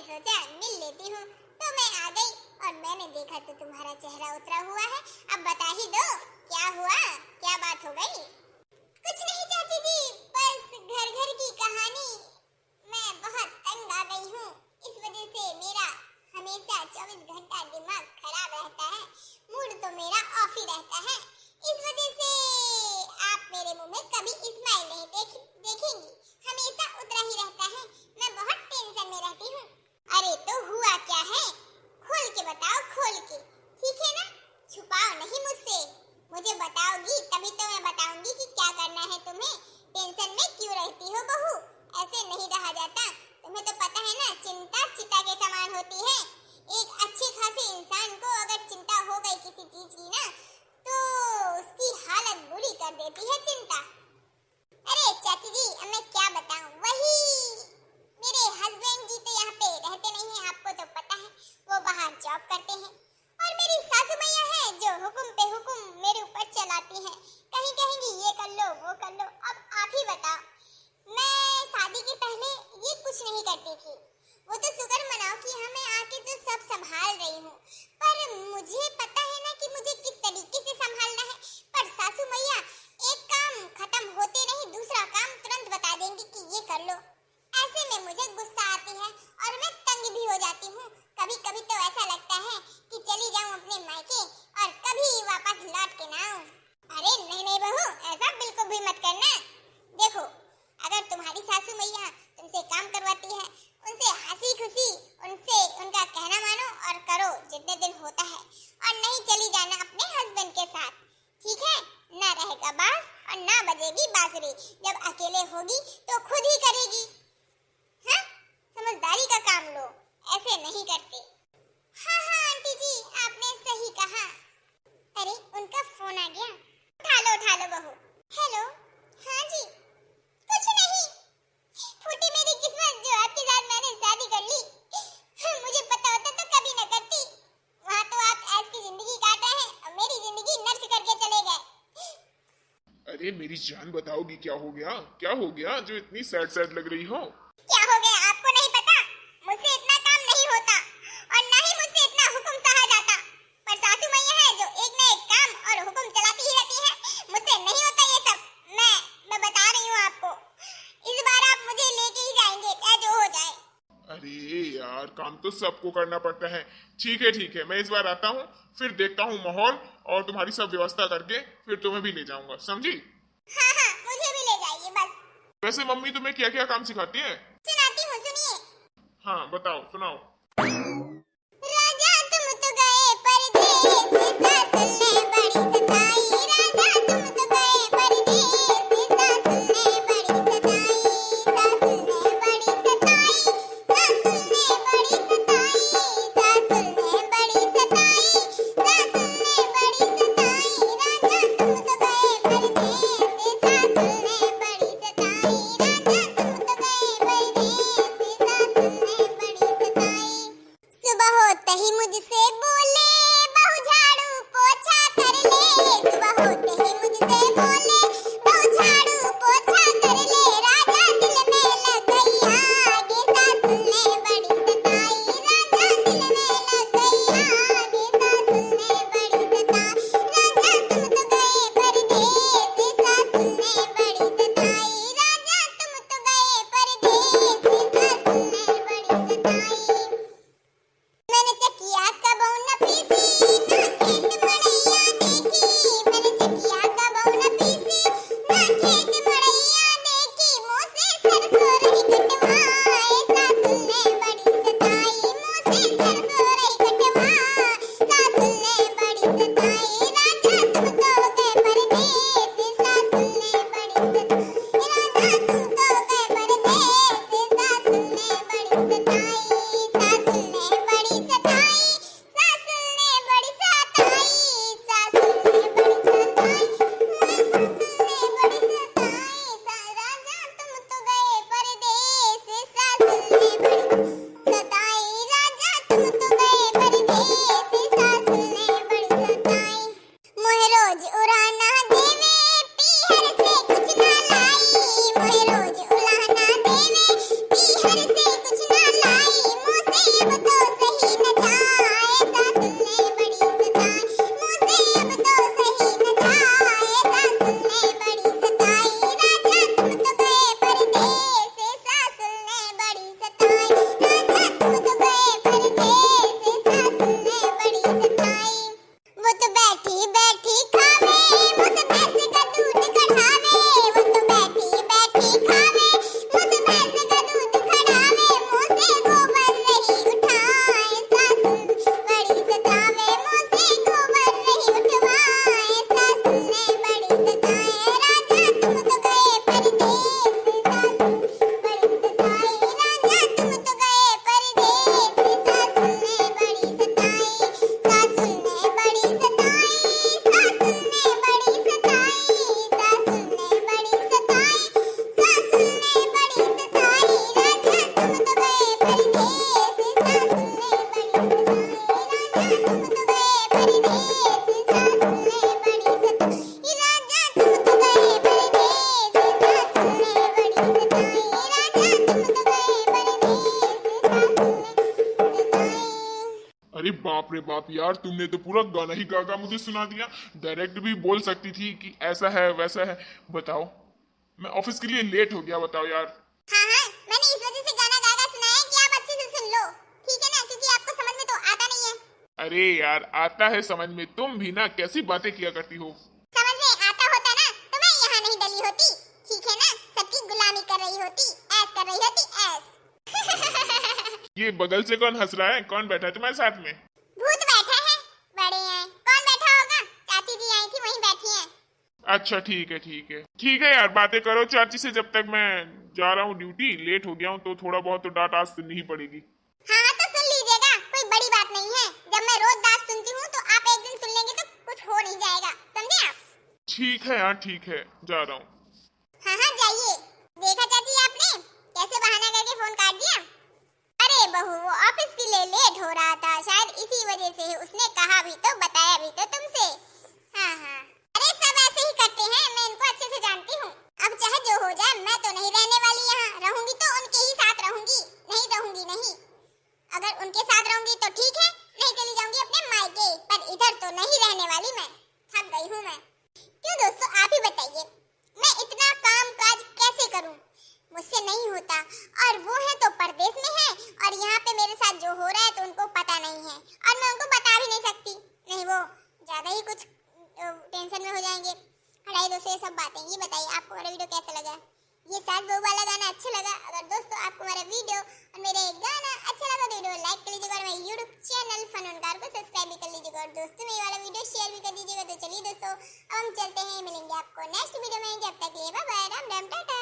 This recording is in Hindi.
सोचा मिल लेती हूँ, तो मैं आ गई और मैंने देखा तो तुम्हारा चेहरा उतरा हुआ है। अब बता ही दो क्या हुआ, क्या बात हो गई? कुछ नहीं चाची जी, बस घर घर की कहानी। मैं बहुत तंग आ गई हूँ, इस वजह से मेरा हमेशा 24 घंटा दिमाग खराब रहता है, मूड तो मेरा ऑफ ही रहता है। इस वजह से आप मेरे मुंह में कभी स्माइल नहीं देखेंगी, हमेशा उतरा ही रहता है। मैं बहुत टेंशन में रहती हूँ। अरे तो हुआ क्या है, खोल के बताओ, खोल के, ठीक है ना? छुपाओ नहीं मुझसे, मुझे बताओगी तभी तो मैं बताऊंगी कि क्या करना है तुम्हें। टेंशन में क्यों रहती हो बहू, ऐसे नहीं रहा जाता। तुम्हें तो पता है ना, चिंता चिता के समान होती है। एक अच्छे खासे इंसान को अगर चिंता हो गई किसी चीज की ना, तो उसकी हालत बुरी कर देती है चिंता। अरे चाची जी, अब मैं क्या बताऊं, वही मेरे हस्बैंड जी तो यहाँ पे रहते नहीं हैं, आपको तो पता है, वो बाहर जॉब करते हैं। और मेरी सासू मैया है जो हुक्म पे हुक्म मेरे ऊपर चलाती है, कहीं कहेंगी ये कर लो वो कर लो। अब आप ही बताओ, मैं शादी के पहले ये कुछ नहीं करती थी, वो तो शुक्र मनाओ कि हमें आके तो सब संभाल रही हूँ, पर मुझे पता है ना कि मुझे किस तरीके से संभालना है। पर सासू मैया एक काम खत्म होते नहीं दूसरा काम तुरंत बता देंगी कि ये कर लो। ऐसे में मुझे गुस्सा आती है और मैं तंग भी हो जाती हूँ। कभी कभी तो ऐसा लगता है कि चली जाऊँ अपने मायके और कभी वापस लौट के ना आऊँ। अरे नहीं नहीं बहू, ऐसा बिल्कुल भी मत करना। देखो, अगर तुम्हारी सासू मैया तुमसे काम करवाती है, उनसे हंसी खुशी उनसे उनका कहना मानो और करो जितने दिन होता है, और नहीं चली जाना अपने हस्बैंड के साथ, ठीक है? ना रहेगा बांस और ना बजेगी बांसुरी, जब अकेले होगी तो खुद ही करेगी। हाँ, समझदारी का काम लो, ऐसे नहीं करते। हाँ हाँ आंटी जी, आपने सही कहा। अरे उनका फोन आ गया, उठा लो बहू। हेलो, हाँ जी। कुछ नहीं, फूटी मेरी किस्मत जो आपके साथ मैंने शादी कर ली। मुझे पता होता तो कभी न करती। वहाँ तो आप ऐश की जिंदगी काट रहे हैं और मेरी जिंदगी नष्ट करके चले गए। अरे मेरी जान, बताओगी क्या हो गया? क्या हो गया जो इतनी सैड सैड लग रही हो? क्या हो गया आपको नहीं पता? मुझसे इतना काम नहीं होता और ना ही मुझसे इतना हुक्म सहा जाता, पर सासू मैया है जो एक ना एक काम और हुक्म चलाती ही रहती है। मुझसे नहीं होता ये सब। मैं बता रही हूँ आपको, इस बार आप मुझे लेके ही जाएंगे चाहे जो हो जाए। अरे यार, काम तो सबको करना पड़ता है। ठीक है, मैं इस बार आता हूँ, फिर देखता हूँ माहौल और तुम्हारी सब व्यवस्था करके फिर तुम्हें भी ले जाऊंगा, समझी? हाँ हाँ, मुझे भी ले जाइए बस। वैसे मम्मी तुम्हें क्या क्या काम सिखाती है? सुनाती हूँ, सुनिए। हाँ बताओ, सुनाओ। राजा तुम तो गए परदेस, सास ने बड़ी सताई। राजा तुम तो गए परदेस, सास ने बड़ी सताई। सास ने बड़ी सताई, सास ने बड़ी सताई। सास ने बड़ी सताई, सास ने बड़ी सताई। राजा तुम तो गए परदेस, सास ने बड़ी सताई। राजा तुम तो गए परदेस, सास ने बड़ी सताई। सुबह होते ही मुझसे बोले बहू झाड़ू पोछा कर ले। सुबह होते ही मुझसे बोले बहू झाड़ू पोछा कर ले। राजा दिल में लग गई आगे, सास ने बड़ी सताई। राजा दिल में लग गई आगे, सास ने बड़ी सताई। राजा तुम तो गए परदेस, सास ने बड़ी सताई। राजा तुम तो गए परदेस, सास ने बड़ी सताई। मैंने चकिया का बहु न अरे बाप रे बाप यार, तुमने तो पूरा गाना ही गा गा मुझे सुना दिया। डायरेक्ट भी बोल सकती थी कि ऐसा है वैसा है। बताओ, मैं ऑफिस के लिए लेट हो गया, बताओ यार। हाँ हाँ, मैंने इस वजह से गाना गा गा सुनाया कि आप अच्छे से सुन लो, ठीक है ना, क्योंकि आपको समझ में तो आता नहीं है। अरे यार, आता है समझ में, तुम भी ना कैसी बातें किया करती हो। समझ में आता होता ना तो मैं यहाँ नहीं डली होती, ठीक है ना, सबकी गुलामी कर रही होती, ऐस कर रही होती, ऐस। ये बगल से कौन हंस रहा है? कौन बैठा है तुम्हारे साथ में? भूत बैठा है, बड़े हैं, कौन बैठा होगा? चाची जी आई थी, वहीं बैठी हैं। अच्छा ठीक है ठीक है ठीक है यार, बातें करो चाची से। जब तक मैं जा रहा हूँ ड्यूटी, लेट हो गया हूँ, तो थोड़ा बहुत तो डांट आज सुननी ही पड़ेगी। हाँ तो सुन लीजिएगा, कोई बड़ी बात नहीं है। जब मैं रोज डांट सुनती हूँ तो आप एक दिन सुन लेंगे तो कुछ हो नहीं जाएगा, समझे आप? ठीक है यार, ठीक है, जा रहा हूँ। हाँ हाँ जाइए। देखा चाची आपने कैसे बहाना करके फोन काट दिया? अरे बहू, वो ऑफिस के लिए लेट हो रहा था, शायद इसी वजह से उसने कहा भी तो, बताया भी तो तुमसे। हाँ हाँ, अरे सब ऐसे ही करते हैं, मैं इनको अच्छे से जानती हूँ। अब चाहे जो हो जाए, मैं तो नहीं रहने वाली यहाँ। रहूंगी तो उनके ही साथ रहूंगी, नहीं रहूंगी नहीं। अगर उनके साथ रहूंगी तो ठीक है, नहीं चली जाऊंगी अपने मायके, पर इधर तो नहीं रहने वाली मैं। थक गई हूँ मैं। क्यों दोस्तों, आप ही बताइए, मैं इतना काम काज कैसे करूं? मुझसे नहीं होता। और वो है तो परदेश में है, और यहाँ पे मेरे साथ जो हो रहा है तो उनको पता नहीं है, और मैं उनको बता भी नहीं सकती, नहीं वो ज्यादा ही कुछ टेंशन में हो जाएंगे। लड़ाई दोस्तों ये सब बातें। ये बताइए आपको मेरा वीडियो कैसा लगा? ये सास बहू वाला गाना अच्छा लगा? अगर दोस्तों आपको मेरा वीडियो और मेरे गाना अच्छा लगा तो वीडियो लाइक कर लीजिएगा, और मेरे यूट्यूब चैनल फनोनकार को सब्सक्राइब भी कर लीजिएगा, और दोस्तों मेरे वाला वीडियो शेयर भी कर दीजिएगा। तो चलिए दोस्तों, अब हम चलते हैं, मिलेंगे आपको नेक्स्ट वीडियो में। जब तक के लिए बाय बाय, राम राम, टाटा।